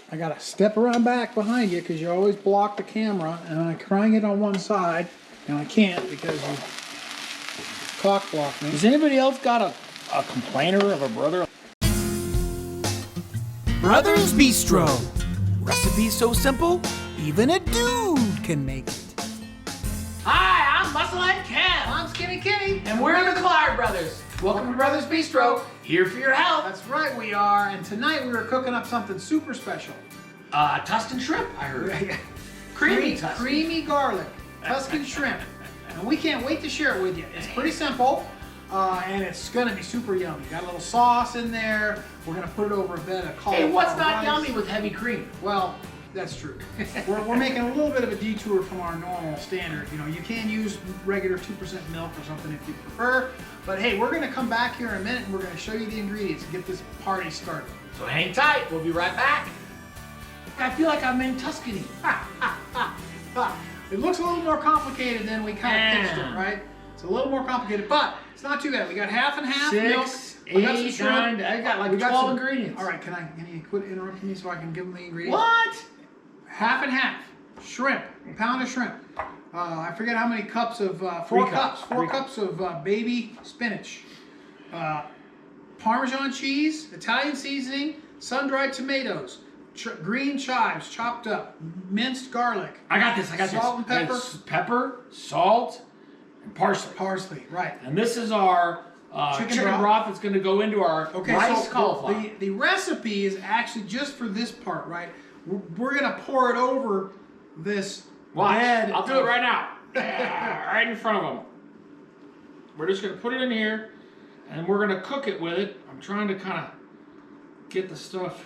I gotta step around back behind you because you always block the camera, and I'm trying it on one side, and I can't because you cock block me. Does anybody else got a complainer of a brother? Brothers Bistro. Recipe so simple, even a dude can make it. Hi, I'm Musclehead Kev. I'm Skinny Kitty. And we're the Clark Brothers. Welcome to Brothers Bistro, here for your health. That's right, we are. And tonight we were cooking up something super special. Tuscan shrimp, I heard. Creamy Tuscan. Creamy garlic Tuscan shrimp. And we can't wait to share it with you. It's pretty simple, and it's gonna be super yummy. Got a little sauce in there. We're gonna put it over a bed of cauliflower Hey, what's not rice. yummy with heavy cream? Well, that's true. we're making a little bit of a detour from our normal standard. You know, you can use regular 2% milk or something if you prefer. But hey, we're gonna come back here in a minute and we're gonna show you the ingredients and get this party started. So hang tight, we'll be right back. I feel like I'm in Tuscany. It looks a little more complicated than we kind of pitched it, right? It's a little more complicated, but it's not too bad. We got half and half milk. 6, We got some 8, shrimp. 9, I got like We got 12 some- ingredients. All right, can you quit interrupting me so I can give them the ingredients? What? Half and half. Shrimp, a pound of shrimp. I forget how many cups of, 4 cups. 4 cups of baby spinach. Parmesan cheese, Italian seasoning, sun-dried tomatoes, green chives chopped up, minced garlic. I got this, Salt and pepper. It's pepper, salt, and parsley. Parsley, right. And this is our chicken broth that's going to go into our rice cauliflower. The recipe is actually just for this part, right? We're going to pour it over this Watch, bed. I'll do it right now. Right in front of them. We're just going to put it in here, and we're going to cook it with it. I'm trying to kind of get the stuff,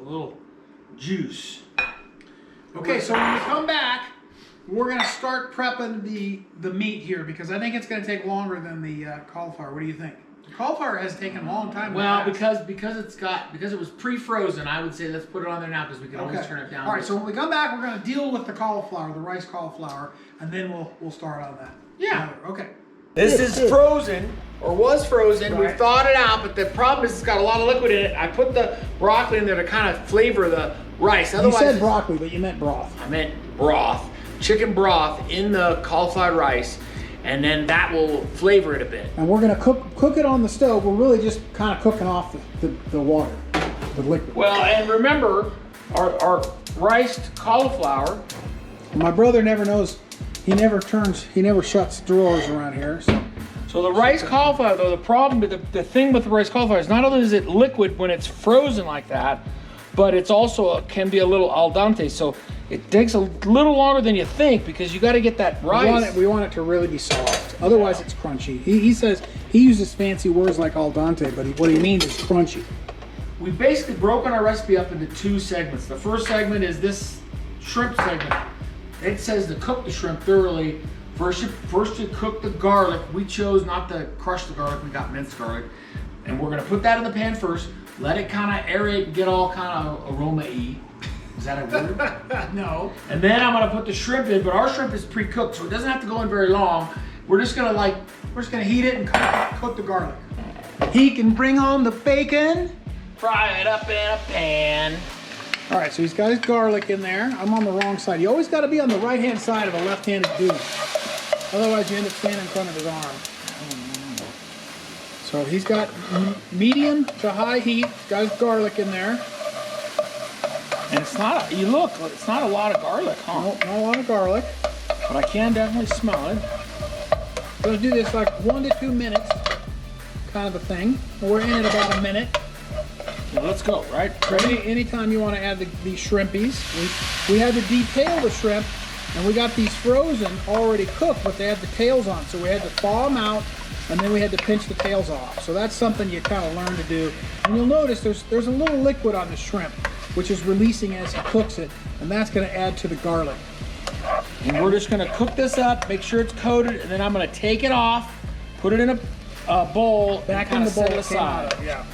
a little juice. Okay, so when we come back, we're going to start prepping the meat here because I think it's going to take longer than the cauliflower. What do you think? The cauliflower has taken a long time. Well, because it was pre-frozen, I would say let's put it on there now because we can always turn it down. All right, so when we come back, we're going to deal with the cauliflower, the rice cauliflower, and then we'll start on that. Yeah. Okay. This is frozen, or was frozen. Right. We've thawed it out, but the problem is it's got a lot of liquid in it. I put the broccoli in there to kind of flavor the rice. You Otherwise, said broccoli, but you meant broth. I meant broth, chicken broth in the cauliflower rice, and then that will flavor it a bit. And we're going to cook it on the stove. We're really just kind of cooking off the water, the liquid. Well, and remember, our riced cauliflower. My brother never knows. He never shuts drawers around here. So the rice cauliflower, though, the thing with the rice cauliflower is not only is it liquid when it's frozen like that, but it's also can be a little al dente. So it takes a little longer than you think because you got to get that rice. We want it to really be soft. Otherwise, it's crunchy. He says he uses fancy words like al dente, but what he means is crunchy. We've basically broken our recipe up into 2 segments. The first segment is this shrimp segment. It says to cook the shrimp thoroughly. First you cook the garlic. We chose not to crush the garlic. We got minced garlic. And we're going to put that in the pan first. Let it kind of aerate and get all kind of aroma-y. Is that a word? No. And then I'm going to put the shrimp in, but our shrimp is pre-cooked, so it doesn't have to go in very long. We're just going to heat it and cook the garlic. He can bring on the bacon. Fry it up in a pan. All right, so he's got his garlic in there. I'm on the wrong side. You always got to be on the right-hand side of a left-handed dude. Otherwise, you end up standing in front of his arm. So he's got medium to high heat. He's got his garlic in there. And it's not a lot of garlic, huh? No, not a lot of garlic. But I can definitely smell it. Gonna do this like 1 to 2 minutes, kind of a thing. We're in at about a minute. Okay, let's go, right? Anytime you want to add these shrimpies, we had to detail the shrimp, and we got these frozen, already cooked, but they had the tails on, so we had to thaw them out, and then we had to pinch the tails off. So that's something you kind of learn to do. And you'll notice there's a little liquid on the shrimp, which is releasing as he cooks it, and that's going to add to the garlic. And we're just going to cook this up, make sure it's coated, and then I'm going to take it off, put it in a bowl, Back and in the bowl set it it came out aside. of. Yeah.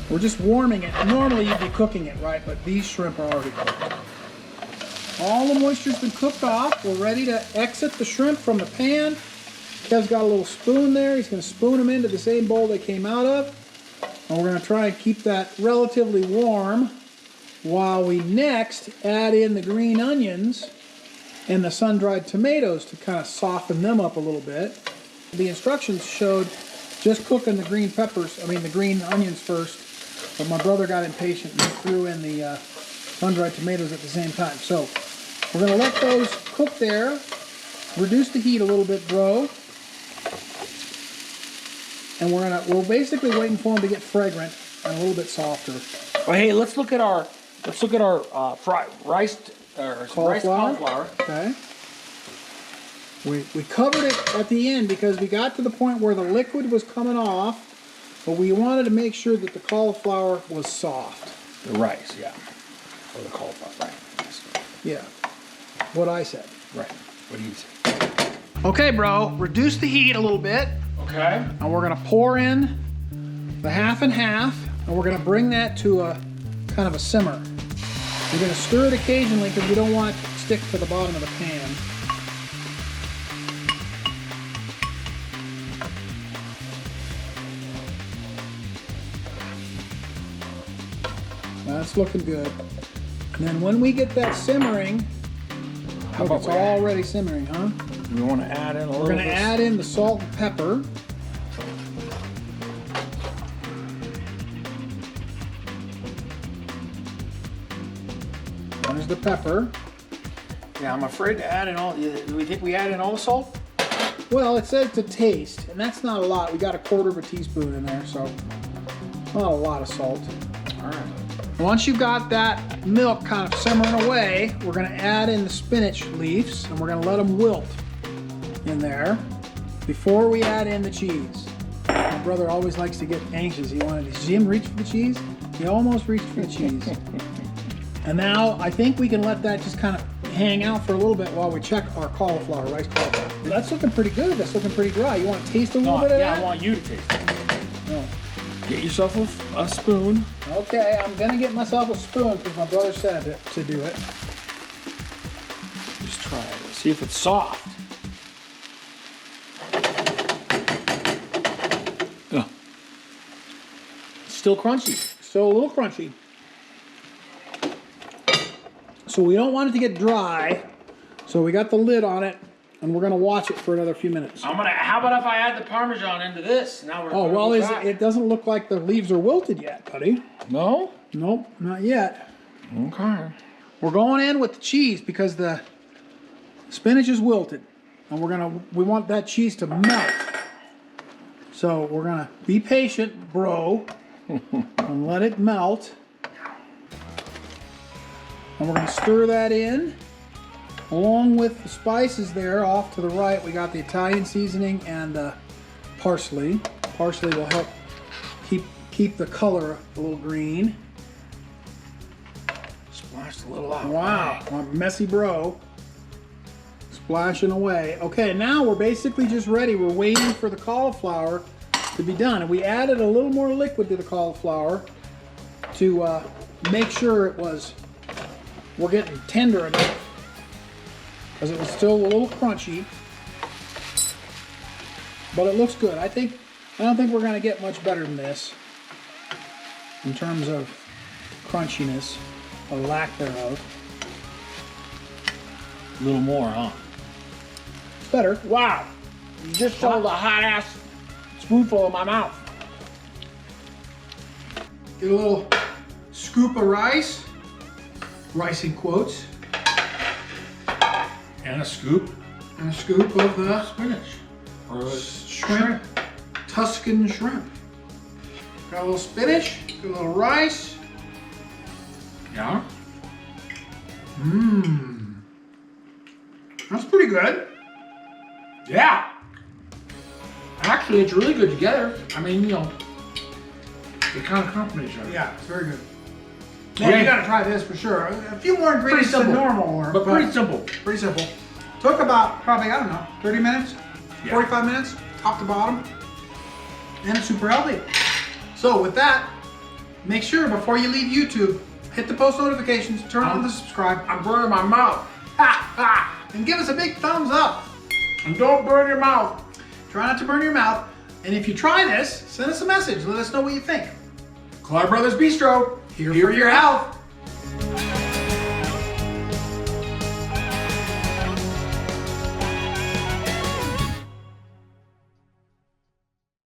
We're just warming it. Normally you'd be cooking it, right? But these shrimp are already cooked. All the moisture's been cooked off. We're ready to exit the shrimp from the pan. Kev's got a little spoon there. He's going to spoon them into the same bowl they came out of. And we're going to try and keep that relatively warm while we next add in the green onions and the sun-dried tomatoes to kind of soften them up a little bit. The instructions showed just cooking the green onions first, but my brother got impatient and threw in the sun-dried tomatoes at the same time. So we're going to let those cook there, reduce the heat a little bit, bro. And we're basically waiting for them to get fragrant and a little bit softer. Well, hey, let's look at our rice cauliflower. Okay. We covered it at the end because we got to the point where the liquid was coming off, but we wanted to make sure that the cauliflower was soft. The rice, yeah. Or the cauliflower, right. Yes. Yeah. What I said. Right. What do you say? Okay, bro. Reduce the heat a little bit. Okay. And we're gonna pour in the half and half, and we're gonna bring that to a kind of a simmer. We're gonna stir it occasionally because we don't want it to stick to the bottom of the pan. That's looking good. And then when we get that simmering, look, it's already simmering, huh? We want to add in a little. We're going to add in the salt and pepper. There's the pepper. Yeah, I'm afraid to add in all. Do we think we add in all the salt? Well, it says to taste, and that's not a lot. We got a quarter of a teaspoon in there, so not a lot of salt. All right. Once you've got that milk kind of simmering away, we're going to add in the spinach leaves, and we're going to let them wilt in there before we add in the cheese. My brother always likes to get anxious. He wanted to see him reach for the cheese. He almost reached for the cheese. And now I think we can let that just kind of hang out for a little bit while we check our rice cauliflower. That's looking pretty good. That's looking pretty dry. You want to taste a little bit of that? Yeah, I want you to taste it. No. Get yourself a spoon. Okay, I'm gonna get myself a spoon because my brother said to do it. Just try it. See if it's soft. Oh. Still crunchy. Still a little crunchy. So we don't want it to get dry. So we got the lid on it, and we're gonna watch it for another few minutes. How about if I add the Parmesan into this? Now we're. Oh well, it doesn't look like the leaves are wilted yet, buddy. No. Nope, not yet. Okay. We're going in with the cheese because the spinach is wilted, and we want that cheese to melt. So we're gonna be patient, bro, and let it melt. And we're gonna stir that in, along with the spices there off to the right. We got the Italian seasoning and the parsley. Parsley will help keep the color a little green. Splashed a little out. Wow, my messy bro. Splashing away. Okay, now we're basically just ready. We're waiting for the cauliflower to be done. And we added a little more liquid to the cauliflower to make sure we're getting tender enough. Because it was still a little crunchy. But it looks good. I don't think we're gonna get much better than this in terms of crunchiness or lack thereof. A little more, huh? Better. Wow. You just sold a hot ass spoonful in my mouth. Get a little scoop of rice. Rice in quotes. And a scoop. And a scoop of the Spinach. Or shrimp. Tuscan shrimp. Got a little spinach, got a little rice. Yeah. Mmm. That's pretty good. Yeah. Actually, it's really good together. I mean, they kind of complement each other. Yeah, it's very good. Yeah. Man, you gotta try this for sure. A few more ingredients than normal, But pretty simple. Pretty simple. Took about probably, I don't know, 30 minutes, Yeah. 45 minutes, top to bottom. And it's super healthy. So with that, make sure before you leave YouTube, hit the post notifications, turn on the subscribe, I'm burning my mouth. and give us a big thumbs up. And don't burn your mouth. Try not to burn your mouth. And if you try this, send us a message. Let us know what you think. Clark Brothers Bistro. Here for your health.